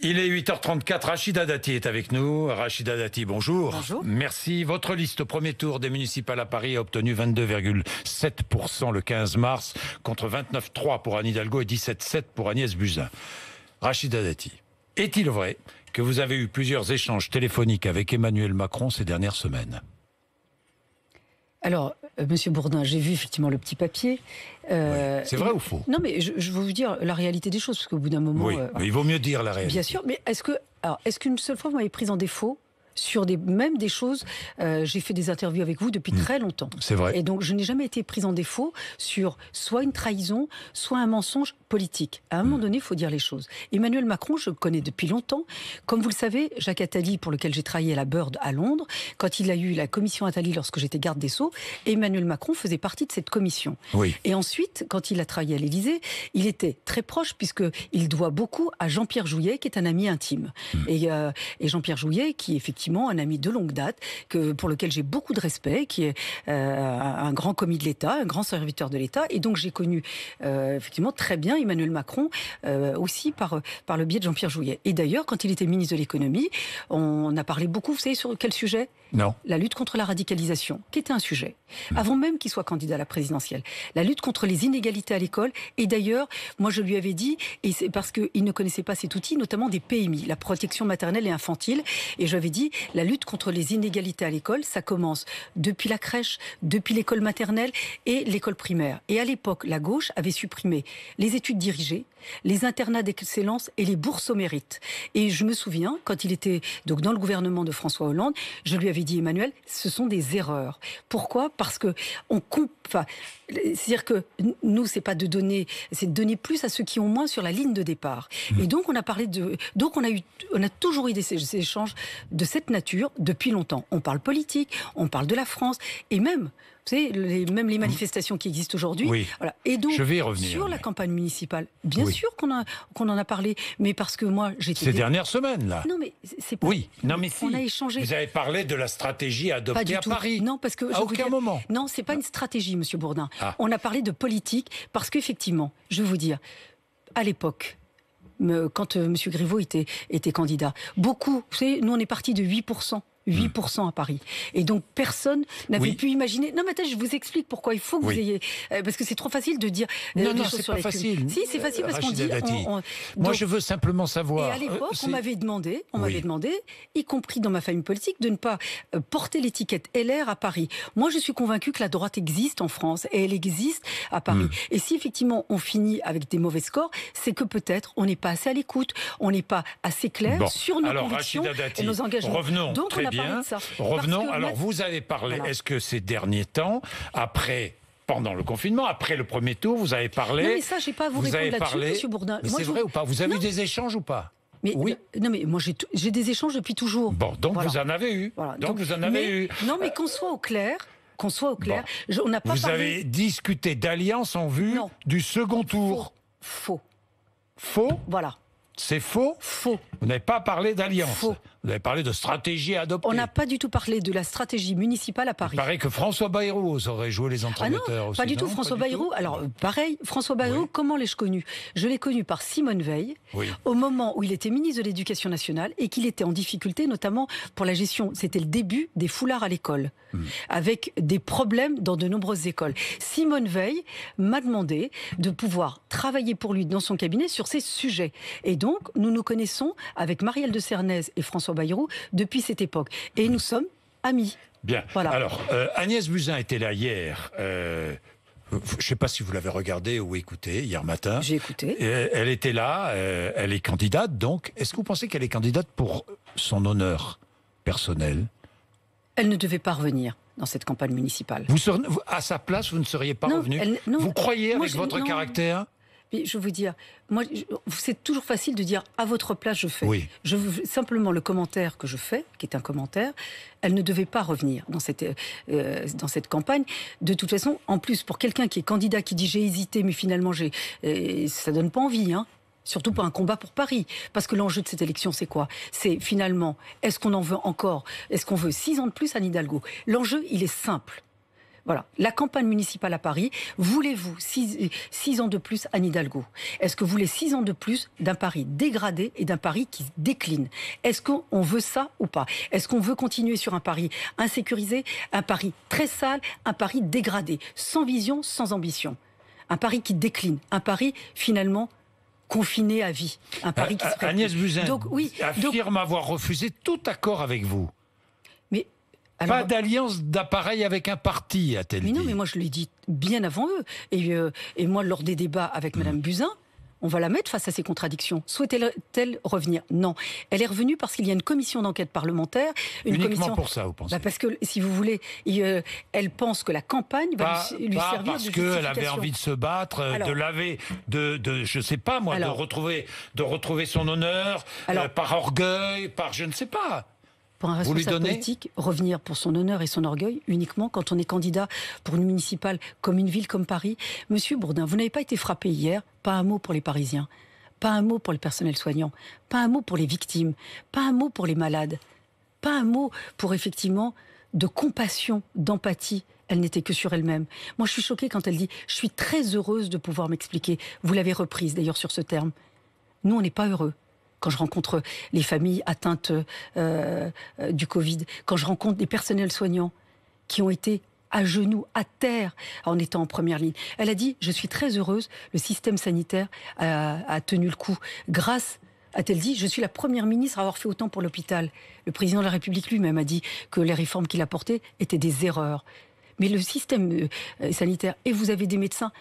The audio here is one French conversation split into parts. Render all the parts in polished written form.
Il est 8h34, Rachida Dati est avec nous. Rachida Dati, bonjour. Bonjour. Merci. Votre liste au premier tour des municipales à Paris a obtenu 22,7% le 15 mars, contre 29,3% pour Anne Hidalgo et 17,7% pour Agnès Buzyn. Rachida Dati, est-il vrai que vous avez eu plusieurs échanges téléphoniques avec Emmanuel Macron ces dernières semaines ? Alors, Monsieur Bourdin, j'ai vu effectivement le petit papier. Oui. C'est vrai ou faux ? Non, mais je veux vous dire la réalité des choses, parce qu'au bout d'un moment... Oui, mais il vaut mieux dire la réalité. Bien sûr, mais est-ce qu'une seule fois vous m'avez prise en défaut sur même des choses, j'ai fait des interviews avec vous depuis très longtemps. C'est vrai. Et donc, je n'ai jamais été prise en défaut sur soit une trahison, soit un mensonge politique. À un moment donné, il faut dire les choses. Emmanuel Macron, je le connais depuis longtemps. Comme vous le savez, Jacques Attali, pour lequel j'ai travaillé à la Bird à Londres, quand il a eu la commission Attali lorsque j'étais garde des Sceaux, Emmanuel Macron faisait partie de cette commission. Oui. Et ensuite, quand il a travaillé à l'Élysée, il était très proche, puisqu'il doit beaucoup à Jean-Pierre Jouyet, qui est un ami intime. Et Jean-Pierre Jouyet, qui est effectivement un ami de longue date, pour lequel j'ai beaucoup de respect, qui est un grand commis de l'État, un grand serviteur de l'État. Et donc j'ai connu effectivement très bien Emmanuel Macron, aussi par le biais de Jean-Pierre Jouyet. Et d'ailleurs, quand il était ministre de l'économie, on a parlé beaucoup, vous savez sur quel sujet ? Non. La lutte contre la radicalisation, qui était un sujet, avant même qu'il soit candidat à la présidentielle. La lutte contre les inégalités à l'école. Et d'ailleurs, moi je lui avais dit, et c'est parce qu'il ne connaissait pas cet outil, notamment des PMI, la protection maternelle et infantile, et je lui avais dit, la lutte contre les inégalités à l'école, ça commence depuis la crèche, depuis l'école maternelle et l'école primaire. Et à l'époque, la gauche avait supprimé les études dirigées, les internats d'excellence et les bourses au mérite. Et je me souviens, quand il était donc dans le gouvernement de François Hollande, je lui avais dit, Emmanuel, ce sont des erreurs. Pourquoi ? Parce que c'est-à-dire que nous, c'est pas de donner, c'est de donner plus à ceux qui ont moins sur la ligne de départ. Et donc on a toujours eu des échanges de cette nature depuis longtemps. On parle politique, on parle de la France, et même, vous savez, même les manifestations qui existent aujourd'hui. Oui. Voilà. Et donc, je vais y revenir, sur la campagne municipale, bien sûr qu'on en a parlé, mais parce que moi, j'étais... Ces dernières semaines, là. Non, mais c'est pas... Oui, non, mais si. On a échangé. Vous avez parlé de la stratégie Pas adoptée du à tout. Paris. Non, parce que à aucun moment. Non, c'est pas une stratégie, Monsieur Bourdin. Ah. On a parlé de politique parce qu'effectivement, je vais vous dire, à l'époque, quand M. Griveaux était candidat, beaucoup, vous savez, nous on est parti de 8%. 8% à Paris. Et donc, personne n'avait pu imaginer... Non, mais attends, je vous explique pourquoi il faut que vous ayez... parce que c'est trop facile de dire non, des choses c'est sur pas les facile. Si, c'est facile parce qu'on dit... Moi, je veux simplement savoir... Et à l'époque, on m'avait demandé, y compris dans ma famille politique, de ne pas porter l'étiquette LR à Paris. Moi, je suis convaincue que la droite existe en France et elle existe à Paris. Et si, effectivement, on finit avec des mauvais scores, c'est que peut-être on n'est pas assez à l'écoute, on n'est pas assez clair sur nos convictions et nos engagements. Revenons, donc, très bien. Revenons. Alors, vous avez parlé, est-ce que ces derniers temps, pendant le confinement, après le premier tour, vous avez parlé... Non, mais ça, je n'ai pas à vous répondre là-dessus, Monsieur Bourdin. Mais c'est vrai ou pas ? Vous avez eu des échanges ou pas ? Oui. Non, mais moi, j'ai des échanges depuis toujours. Bon, donc vous en avez eu. Voilà. Donc vous en avez eu. Non, mais qu'on soit au clair... on n'a pas vous avez discuté d'alliance en vue du second tour. Faux. Faux ? Voilà. C'est faux ? Faux. Vous n'avez pas parlé d'alliance. Faux. Vous avez parlé de stratégie à adopter. On n'a pas du tout parlé de la stratégie municipale à Paris. Il paraît que François Bayrou aurait joué les entremetteurs aussi. Pas du tout. François Bayrou, alors pareil, François Bayrou, comment l'ai-je connu ? Je l'ai connu par Simone Veil, au moment où il était ministre de l'Éducation nationale et qu'il était en difficulté, notamment pour la gestion, c'était le début des foulards à l'école, avec des problèmes dans de nombreuses écoles. Simone Veil m'a demandé de pouvoir travailler pour lui dans son cabinet sur ces sujets. Et donc, nous nous connaissons avec Marielle de Cernez et François Bayrou depuis cette époque. Et nous sommes amis. Bien. Voilà. Alors, Agnès Buzyn était là hier. Je ne sais pas si vous l'avez regardé ou écouté hier matin. J'ai écouté. Elle était là, elle est candidate, donc. Est-ce que vous pensez qu'elle est candidate pour son honneur personnel ? Elle ne devait pas revenir dans cette campagne municipale. À sa place, vous ne seriez pas revenu ? Vous croyez avec votre caractère ? Mais je veux vous dire, moi, c'est toujours facile de dire à votre place je fais. Oui. Simplement le commentaire que je fais, qui est un commentaire, elle ne devait pas revenir dans cette campagne. De toute façon, en plus pour quelqu'un qui est candidat, qui dit j'ai hésité, mais finalement ça donne pas envie, hein. Surtout pas un combat pour Paris. Parce que l'enjeu de cette élection, c'est quoi ? C'est finalement, est-ce qu'on en veut encore ? Est-ce qu'on veut 6 ans de plus à Anne Hidalgo ? L'enjeu, il est simple. Voilà. La campagne municipale à Paris, voulez-vous 6 ans de plus Anne Hidalgo? Est-ce que vous voulez 6 ans de plus d'un Paris dégradé et d'un Paris qui décline? Est-ce qu'on veut ça ou pas? Est-ce qu'on veut continuer sur un Paris insécurisé, un Paris très sale, un Paris dégradé, sans vision, sans ambition? Un Paris qui décline, un Paris finalement confiné à vie. Un Paris qui se Agnès Buzyn affirme donc, avoir refusé tout accord avec vous. Mais alors, pas d'alliance d'appareil avec un parti, a-t-elle dit. Mais non, mais moi je l'ai dit bien avant eux. Et moi, lors des débats avec Madame Buzyn, on va la mettre face à ces contradictions. Souhaitait-elle revenir? Non. Elle est revenue parce qu'il y a une commission d'enquête parlementaire. Uniquement pour ça, vous pensez? Parce que, si vous voulez, elle pense que la campagne va lui servir de parce justification. qu'elle avait envie de se battre, alors, je sais pas moi, de retrouver son honneur, par orgueil, par je ne sais pas. Pour un responsable politique, revenir pour son honneur et son orgueil uniquement quand on est candidat pour une municipale comme une ville comme Paris. Monsieur Bourdin, vous n'avez pas été frappé hier, pas un mot pour les Parisiens, pas un mot pour le personnel soignant, pas un mot pour les victimes, pas un mot pour les malades, pas un mot pour effectivement de compassion, d'empathie. Elle n'était que sur elle-même. Moi, je suis choquée quand elle dit « Je suis très heureuse de pouvoir m'expliquer ». Vous l'avez reprise d'ailleurs sur ce terme. Nous, on n'est pas heureux. Quand je rencontre les familles atteintes du Covid, quand je rencontre des personnels soignants qui ont été à genoux, à terre, en étant en première ligne. Elle a dit, je suis très heureuse, le système sanitaire a tenu le coup. Grâce, a-t-elle dit, je suis la première ministre à avoir fait autant pour l'hôpital. Le président de la République lui-même a dit que les réformes qu'il apportait étaient des erreurs. Mais le système sanitaire, et vous avez des médecins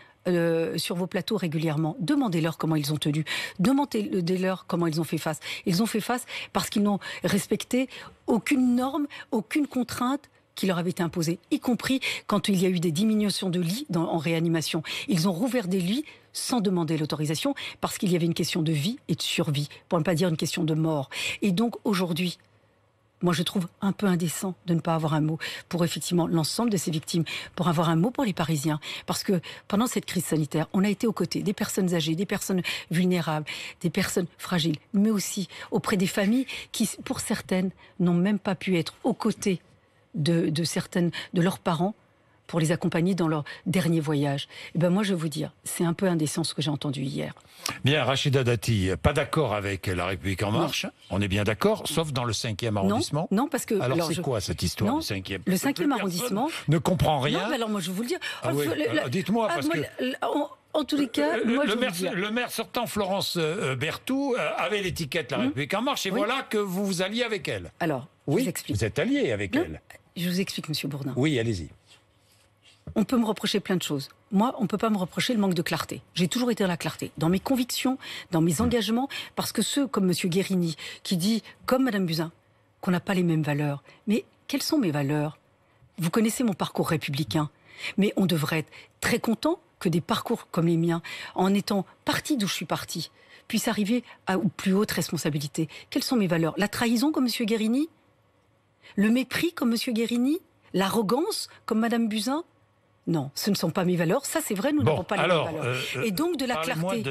sur vos plateaux régulièrement. Demandez-leur comment ils ont tenu. Demandez-leur comment ils ont fait face. Ils ont fait face parce qu'ils n'ont respecté aucune norme, aucune contrainte qui leur avait été imposée, y compris quand il y a eu des diminutions de lits en réanimation. Ils ont rouvert des lits sans demander l'autorisation parce qu'il y avait une question de vie et de survie, pour ne pas dire une question de mort. Et donc aujourd'hui, moi, je trouve un peu indécent de ne pas avoir un mot pour effectivement l'ensemble de ces victimes, pour avoir un mot pour les Parisiens. Parce que pendant cette crise sanitaire, on a été aux côtés des personnes âgées, des personnes vulnérables, des personnes fragiles, mais aussi auprès des familles qui, pour certaines, n'ont même pas pu être aux côtés de leurs parents pour les accompagner dans leur dernier voyage. Et ben moi, je vais vous dire, c'est un peu indécent ce que j'ai entendu hier. Bien, Rachida Dati, pas d'accord avec La République En Marche, on est bien d'accord, sauf dans le 5e arrondissement. Non, parce que... Alors c'est quoi cette histoire du 5e? Le 5e arrondissement... Ne comprend rien. Non, mais alors moi je vais vous le dire. Dites-moi, parce que... En tous les cas, le maire sortant, Florence Berthoud, avait l'étiquette La République En Marche, et voilà que vous vous alliez avec elle. Alors, oui, je vous explique. Vous êtes allié avec elle. Je vous explique, Monsieur Bourdin. Oui, allez-y. On peut me reprocher plein de choses. Moi, on ne peut pas me reprocher le manque de clarté. J'ai toujours été dans la clarté, dans mes convictions, dans mes engagements, parce que ceux comme M. Guérini, qui dit, comme Mme Buzyn, qu'on n'a pas les mêmes valeurs. Mais quelles sont mes valeurs? Vous connaissez mon parcours républicain. Mais on devrait être très content que des parcours comme les miens, en étant parti d'où je suis parti, puissent arriver à une plus haute responsabilité. Quelles sont mes valeurs? La trahison comme M. Guérini? Le mépris comme M. Guérini? L'arrogance comme Mme Buzyn? Non, ce ne sont pas mes valeurs. Ça, c'est vrai, nous n'avons pas les mêmes valeurs. Et donc, de la clarté.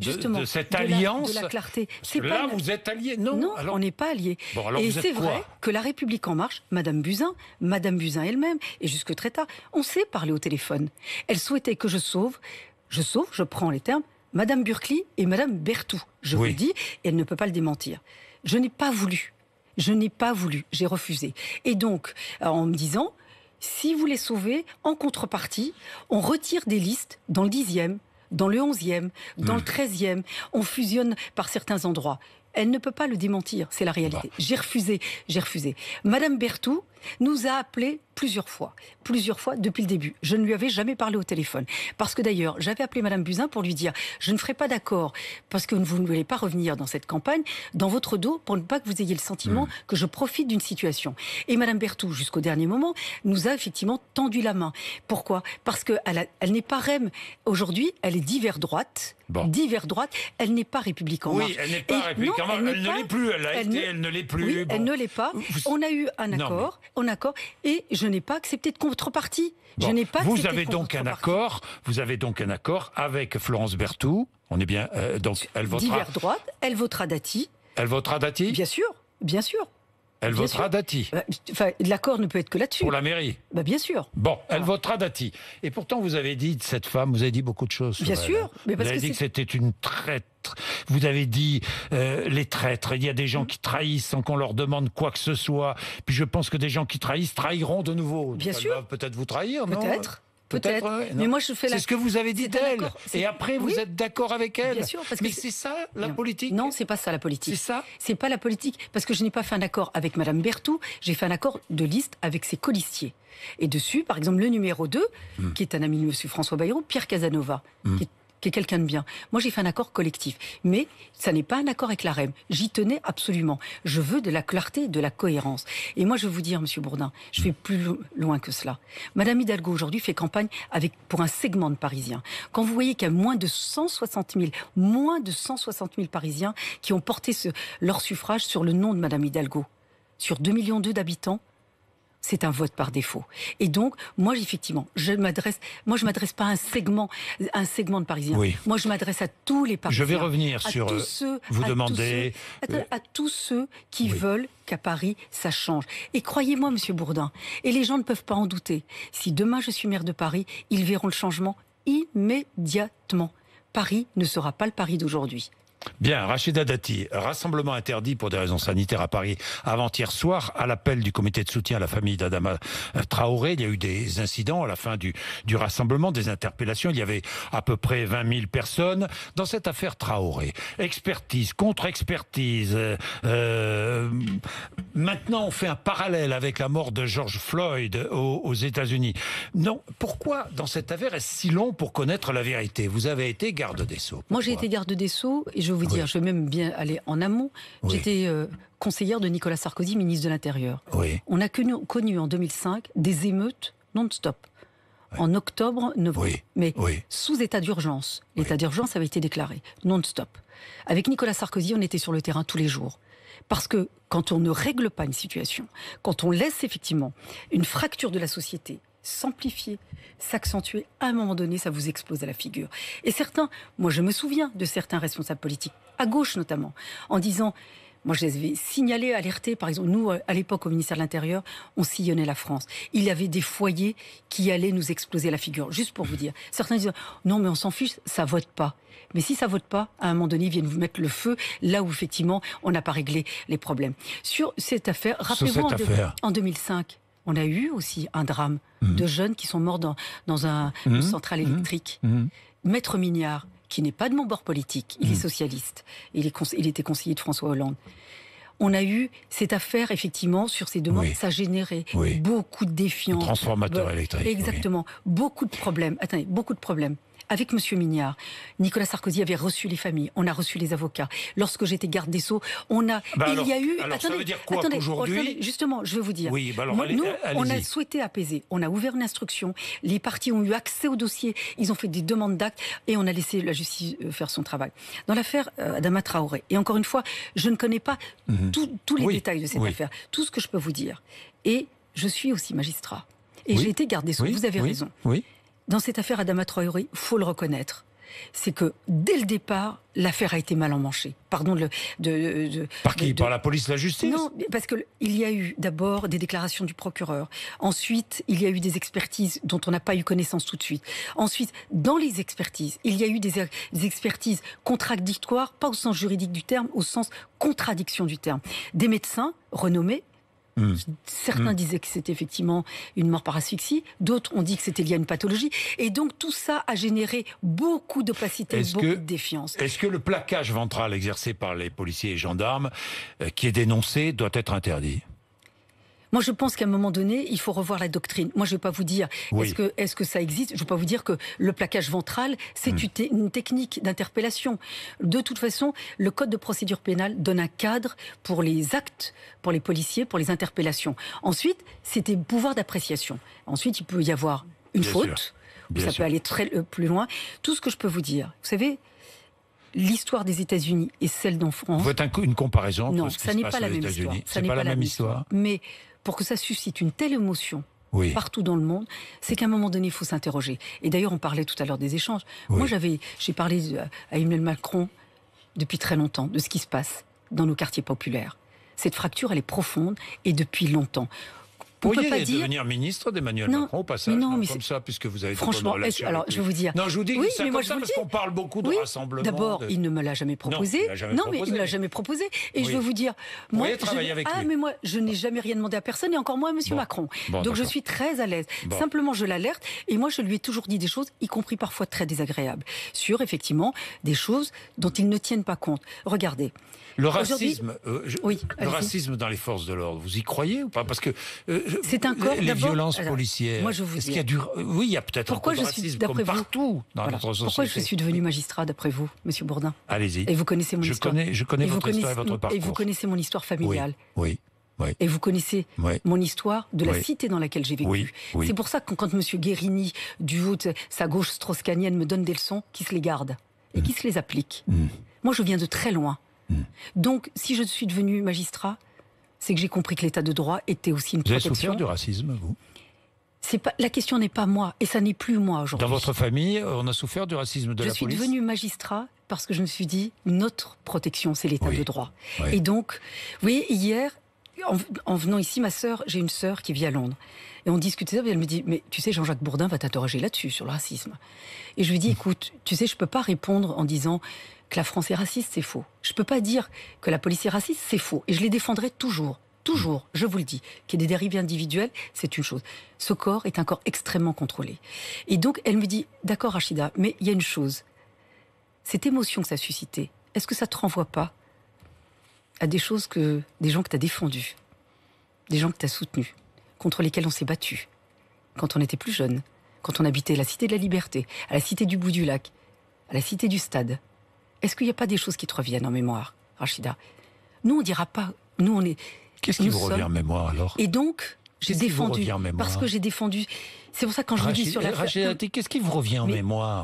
Justement, de cette alliance. De la clarté. Là, vous êtes alliés. Non, on n'est pas alliés. Bon, alors et vous êtes c'est quoi? vrai que La République En Marche, Mme Buzyn elle-même, et jusque très tard, on s'est parlé au téléphone. Elle souhaitait que je prends les termes, Mme Burkli et Mme Berthoud. Je vous le dis, et elle ne peut pas le démentir. Je n'ai pas voulu. J'ai refusé. Et donc, en me disant... Si vous les sauvez, en contrepartie, on retire des listes dans le 10e, dans le 11e, dans le 13e. On fusionne par certains endroits. Elle ne peut pas le démentir, c'est la réalité. J'ai refusé. Madame Berthoud nous a appelés plusieurs fois depuis le début. Je ne lui avais jamais parlé au téléphone. Parce que d'ailleurs, j'avais appelé Madame Buzyn pour lui dire « Je ne ferai pas d'accord parce que vous ne voulez pas revenir dans cette campagne, dans votre dos, pour ne pas que vous ayez le sentiment que je profite d'une situation. » Et Madame Berthoud, jusqu'au dernier moment, nous a effectivement tendu la main. Pourquoi? Parce qu'elle n'est pas REM. Aujourd'hui, elle est divers droite. Elle n'est pas République En Marche. Oui, elle n'est pas République En Marche. Elle ne l'est plus. Elle ne l'est plus. Oui, elle ne l'est pas. On a eu un accord. Et je n'ai pas accepté de contrepartie. Vous avez donc un accord avec Florence Berthoud. On est bien. Donc elle votera. Divers droite. Elle votera Dati. Elle votera Dati. Bien sûr. Elle Bien votera sûr. Dati. Enfin, l'accord ne peut être que là-dessus. Pour la mairie. Bien sûr. Bon, elle votera Dati. Et pourtant, vous avez dit de cette femme, vous avez dit beaucoup de choses. Bien sur elle. sûr. Mais Vous parce avez que dit que c'était une traître. Vous avez dit les traîtres. Il y a des gens qui trahissent sans qu'on leur demande quoi que ce soit. Puis je pense que des gens qui trahissent trahiront de nouveau. Bien Donc, sûr. elle va peut-être vous trahir, non? Peut-être. Ouais, Mais moi, je fais C'est ce que vous avez dit c'est un d'elle. accord. Et après, vous Oui. êtes d'accord avec elle. Bien sûr, parce que Mais c'est ça, la politique? Non, c'est pas ça la politique. C'est ça? C'est pas la politique, parce que je n'ai pas fait un accord avec Madame Berthoud, j'ai fait un accord de liste avec ses colistiers. Et dessus, par exemple, le numéro 2, qui est un ami de M. François Bayrou, Pierre Casanova, qui est quelqu'un de bien. Moi, j'ai fait un accord collectif. Mais ça n'est pas un accord avec la REM. J'y tenais absolument. Je veux de la clarté, de la cohérence. Et moi, je vais vous dire, M. Bourdin, je vais plus loin que cela. Madame Hidalgo, aujourd'hui, fait campagne pour un segment de Parisiens. Quand vous voyez qu'il y a moins de 160 000 Parisiens qui ont porté leur suffrage sur le nom de Madame Hidalgo, sur 2,2 millions d'habitants, c'est un vote par défaut. Et donc, moi, effectivement, je m'adresse pas à un segment de Parisiens. Oui. Moi, je m'adresse à tous les Parisiens. Je vais revenir à sur... tous ceux, vous à demandez... à tous ceux qui veulent qu'à Paris, ça change. Et croyez-moi, Monsieur Bourdin, et les gens ne peuvent pas en douter, si demain je suis maire de Paris, ils verront le changement immédiatement. Paris ne sera pas le Paris d'aujourd'hui. Bien, Rachida Dati, rassemblement interdit pour des raisons sanitaires à Paris avant-hier soir, à l'appel du comité de soutien à la famille d'Adama Traoré. Il y a eu des incidents à la fin du rassemblement, des interpellations. Il y avait à peu près 20 000 personnes dans cette affaire Traoré. Expertise, contre-expertise. Maintenant, on fait un parallèle avec la mort de George Floyd aux États-Unis. Non, pourquoi dans cette affaire est-ce si long pour connaître la vérité? Vous avez été garde des Sceaux. Moi, j'ai été garde des Sceaux, et je vais vous dire, je vais même bien aller en amont. Oui. J'étais conseillère de Nicolas Sarkozy, ministre de l'Intérieur. Oui. On a connu en 2005 des émeutes non-stop. En octobre, novembre. Oui. Mais Oui. sous état d'urgence. L'état d'urgence avait été déclaré, non-stop. Avec Nicolas Sarkozy, on était sur le terrain tous les jours. Parce que quand on ne règle pas une situation, quand on laisse effectivement une fracture de la société s'amplifier, s'accentuer, à un moment donné, ça vous explose à la figure. Et certains, moi je me souviens de certains responsables politiques, à gauche notamment, en disant, moi je les avais signalés, alertés, par exemple, nous à l'époque au ministère de l'Intérieur, on sillonnait la France. Il y avait des foyers qui allaient nous exploser à la figure, juste pour vous dire. Certains disaient, non mais on s'en fiche, ça vote pas. Mais si ça vote pas, à un moment donné, ils viennent vous mettre le feu là où effectivement on n'a pas réglé les problèmes. Sur cette affaire, rappelez-vous en 2005, on a eu aussi un drame de jeunes qui sont morts dans une centrale électrique. Maître Mignard, qui n'est pas de mon bord politique, il est socialiste, il était conseiller de François Hollande. On a eu cette affaire, effectivement, sur ces deux morts, ça a généré beaucoup de défiance. Transformateur électrique. Exactement. Beaucoup de problèmes. Attendez, beaucoup de problèmes. Avec M. Mignard, Nicolas Sarkozy avait reçu les familles, on a reçu les avocats. Lorsque j'étais garde des Sceaux, on a... il y a eu... Alors, ça veut dire quoi qu'aujourd'hui... Justement, je vais vous dire. Oui, alors, nous, on a souhaité apaiser. On a ouvert une instruction. Les parties ont eu accès au dossier. Ils ont fait des demandes d'actes et on a laissé la justice faire son travail. Dans l'affaire Adama Traoré, et encore une fois, je ne connais pas tous les détails de cette affaire. Tout ce que je peux vous dire. Et je suis aussi magistrat. Et j'ai été garde des Sceaux. Vous avez raison. Oui. Dans cette affaire Adama Traoré, il faut le reconnaître, c'est que dès le départ, l'affaire a été mal emmanchée. Pardon Par qui? Par la police, la justice? Non, parce qu'il y a eu d'abord des déclarations du procureur. Ensuite, il y a eu des expertises dont on n'a pas eu connaissance tout de suite. Ensuite, dans les expertises, il y a eu des expertises contradictoires, pas au sens juridique du terme, au sens contradiction du terme. Des médecins renommés. Certains disaient que c'était effectivement une mort par asphyxie, d'autres ont dit que c'était lié à une pathologie, et donc tout ça a généré beaucoup d'opacité, beaucoup de défiance. Est-ce que le plaquage ventral exercé par les policiers et gendarmes, qui est dénoncé, doit être interdit? Moi, je pense qu'à un moment donné, il faut revoir la doctrine. Moi, je ne vais pas vous dire est-ce que ça existe. Je ne vais pas vous dire que le plaquage ventral, c'est une technique d'interpellation. De toute façon, le Code de procédure pénale donne un cadre pour les actes, pour les policiers, pour les interpellations. Ensuite, c'est des pouvoirs d'appréciation. Ensuite, il peut y avoir une faute, ou ça peut aller plus loin. Tout ce que je peux vous dire, vous savez, l'histoire des États-Unis et celle d'en France... Vous faites une comparaison entre ce qui se passe aux États-Unis. Ça n'est pas la même histoire. Mais pour que ça suscite une telle émotion partout dans le monde, c'est qu'à un moment donné, il faut s'interroger. Et d'ailleurs, on parlait tout à l'heure des échanges. Moi, j'ai parlé à Emmanuel Macron depuis très longtemps de ce qui se passe dans nos quartiers populaires. Cette fracture, elle est profonde et depuis longtemps. Vous pourriez devenir ministre d'Emmanuel Macron au passage, comme ça, puisque vous avez franchement, alors je vais vous dire. Non, je vous dis oui, ça mais comme ça parce qu'on parle beaucoup de rassemblement. D'abord, il ne me l'a jamais proposé. Mais il ne l'a jamais proposé. Et je vais vous dire, moi, mais moi, je n'ai jamais rien demandé à personne, et encore moins à Monsieur Macron. Donc je suis très à l'aise. Simplement, je l'alerte, et moi, je lui ai toujours dit des choses, y compris parfois très désagréables, sur effectivement des choses dont ils ne tiennent pas compte. Regardez. Le racisme, le racisme dans les forces de l'ordre, vous y croyez ou pas? Parce que c'est un corps, les violences policières. Moi, je vous dis. Oui, il y a peut-être un peu de racisme comme partout dans notre société. Pourquoi je suis devenu magistrat, d'après vous, Monsieur Bourdin? Allez-y. Et vous connaissez mon histoire. Je connais votre histoire et votre parcours. Et vous connaissez mon histoire familiale. Oui. Et vous connaissez mon histoire de la cité dans laquelle j'ai vécu. C'est pour ça que quand M. Guérini, du haut de sa gauche strauss-kahnienne, me donne des leçons, qu'il se les garde et qu'il se les applique. Moi, je viens de très loin. Donc, si je suis devenu magistrat, c'est que j'ai compris que l'état de droit était aussi une protection. Vous avez souffert du racisme, vous? La question n'est pas moi, et ça n'est plus moi aujourd'hui. Dans votre famille, on a souffert du racisme de la police? Je suis devenu magistrat parce que je me suis dit, notre protection, c'est l'état de droit. Et donc, vous voyez, hier, en venant ici, j'ai une sœur qui vit à Londres. Et on discutait ça, et elle me dit, mais tu sais, Jean-Jacques Bourdin va t'interroger là-dessus, sur le racisme. Et je lui dis, écoute, tu sais, je ne peux pas répondre en disant que la France est raciste, c'est faux. Je ne peux pas dire que la police est raciste, c'est faux. Et je les défendrai toujours. Toujours, je vous le dis, qu'il y ait des dérives individuelles, c'est une chose. Ce corps est un corps extrêmement contrôlé. Et donc, elle me dit, d'accord Rachida, mais il y a une chose. Cette émotion que ça a suscité, est-ce que ça ne te renvoie pas à des gens que tu as défendus, des gens que tu as soutenus, contre lesquels on s'est battu, quand on était plus jeune, quand on habitait la Cité de la Liberté, à la Cité du Bout du Lac, à la Cité du Stade. Est-ce qu'il n'y a pas des choses qui te reviennent en mémoire, Rachida? Nous, on ne dira pas... Nous, on est... Qu'est-ce qui vous revient en mémoire, alors? Et donc, j'ai défendu... Parce que j'ai défendu... C'est pour ça que quand je vous dis sur la... Rachida, qu'est-ce qui vous revient en mémoire?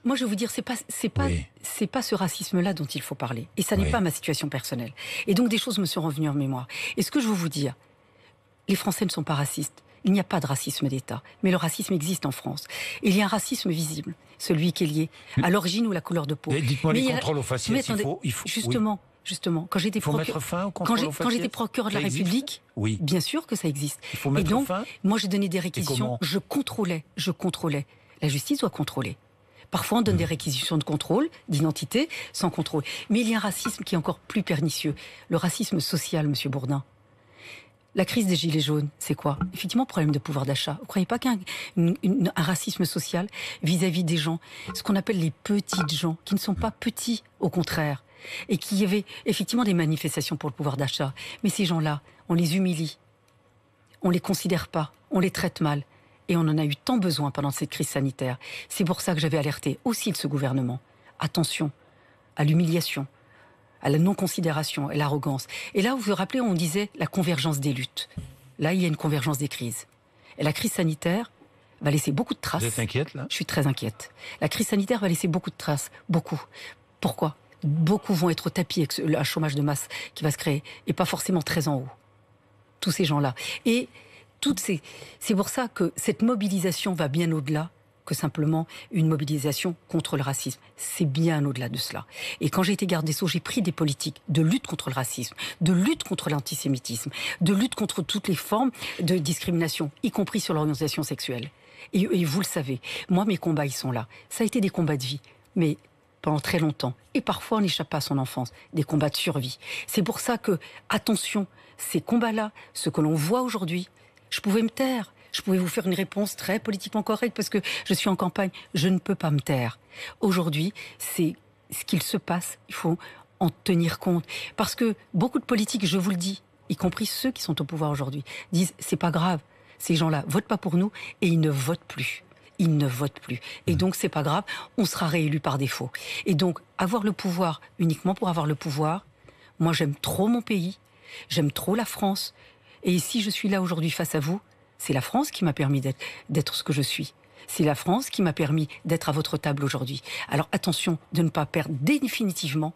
Moi, je vais vous dire, c'est pas ce racisme-là dont il faut parler. Et ça n'est pas ma situation personnelle. Et donc, des choses me sont revenues en mémoire. Et ce que je veux vous dire, les Français ne sont pas racistes. Il n'y a pas de racisme d'État. Mais le racisme existe en France. Et il y a un racisme visible, celui qui est lié à l'origine ou la couleur de peau. Dites-moi les contrôles aux faciès, il faut... Justement, quand j'étais procureur de la République, bien sûr que ça existe. Il faut mettre fin. Moi, j'ai donné des réquisitions, je contrôlais. La justice doit contrôler. Parfois, on donne des réquisitions de contrôle, d'identité, sans contrôle. Mais il y a un racisme qui est encore plus pernicieux. Le racisme social, Monsieur Bourdin. La crise des Gilets jaunes, c'est quoi? Effectivement, problème de pouvoir d'achat. Vous ne croyez pas qu'un racisme social vis-à-vis des gens, ce qu'on appelle les petites gens, qui ne sont pas petits, au contraire, et qui avaient effectivement des manifestations pour le pouvoir d'achat. Mais ces gens-là, on les humilie, on ne les considère pas, on les traite mal. Et on en a eu tant besoin pendant cette crise sanitaire. C'est pour ça que j'avais alerté aussi de ce gouvernement. Attention à l'humiliation, à la non-considération et l'arrogance. Et là, vous vous rappelez, on disait la convergence des luttes. Là, il y a une convergence des crises. Et la crise sanitaire va laisser beaucoup de traces. Vous êtes inquiète, là? Je suis très inquiète. La crise sanitaire va laisser beaucoup de traces. Beaucoup. Pourquoi? Beaucoup vont être au tapis avec un chômage de masse qui va se créer. Et pas forcément très en haut. Tous ces gens-là. Et c'est pour ça que cette mobilisation va bien au-delà que simplement une mobilisation contre le racisme. C'est bien au-delà de cela. Et quand j'ai été garde des Sceaux, j'ai pris des politiques de lutte contre le racisme, de lutte contre l'antisémitisme, de lutte contre toutes les formes de discrimination, y compris sur l'orientation sexuelle. Et vous le savez, moi, mes combats, ils sont là. Ça a été des combats de vie, mais pendant très longtemps. Et parfois, on n'échappe pas à son enfance. Des combats de survie. C'est pour ça que, attention, ces combats-là, ce que l'on voit aujourd'hui, je pouvais me taire. Je pouvais vous faire une réponse très politiquement correcte parce que je suis en campagne. Je ne peux pas me taire. Aujourd'hui, c'est ce qu'il se passe. Il faut en tenir compte. Parce que beaucoup de politiques, je vous le dis, y compris ceux qui sont au pouvoir aujourd'hui, disent c'est pas grave. Ces gens-là votent pas pour nous et ils ne votent plus. Ils ne votent plus. Et donc, c'est pas grave. On sera réélu par défaut. Et donc, avoir le pouvoir uniquement pour avoir le pouvoir, moi, j'aime trop mon pays. J'aime trop la France. Et si je suis là aujourd'hui face à vous, c'est la France qui m'a permis d'être ce que je suis. C'est la France qui m'a permis d'être à votre table aujourd'hui. Alors attention de ne pas perdre définitivement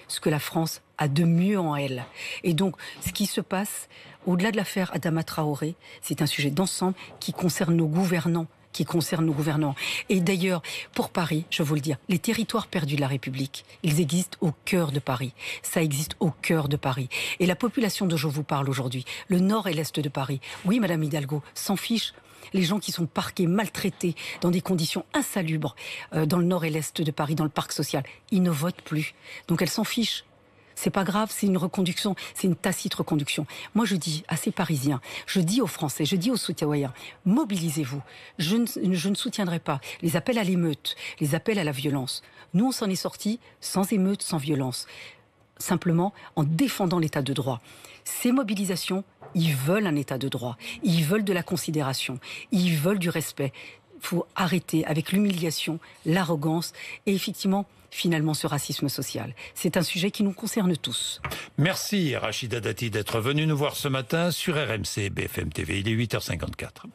ce que la France a de mieux en elle. Et donc, ce qui se passe, au-delà de l'affaire Adama Traoré, c'est un sujet d'ensemble qui concerne nos gouvernants qui concerne nos gouvernants. Et d'ailleurs, pour Paris, je vous le dis, les territoires perdus de la République, ils existent au cœur de Paris. Ça existe au cœur de Paris. Et la population dont je vous parle aujourd'hui, le nord et l'est de Paris, oui, Madame Hidalgo, s'en fiche. Les gens qui sont parqués, maltraités, dans des conditions insalubres, dans le nord et l'est de Paris, dans le parc social, ils ne votent plus. Donc elle s'en fiche. C'est pas grave, c'est une reconduction, c'est une tacite reconduction. Moi, je dis à ces Parisiens, je dis aux Français, je dis aux citoyens, mobilisez-vous. Je ne soutiendrai pas les appels à l'émeute, les appels à la violence. Nous, on s'en est sortis sans émeute, sans violence. Simplement en défendant l'état de droit. Ces mobilisations, ils veulent un état de droit. Ils veulent de la considération. Ils veulent du respect. Il faut arrêter avec l'humiliation, l'arrogance et effectivement, finalement, ce racisme social. C'est un sujet qui nous concerne tous. Merci Rachida Dati d'être venue nous voir ce matin sur RMC BFM TV. Il est 8h54.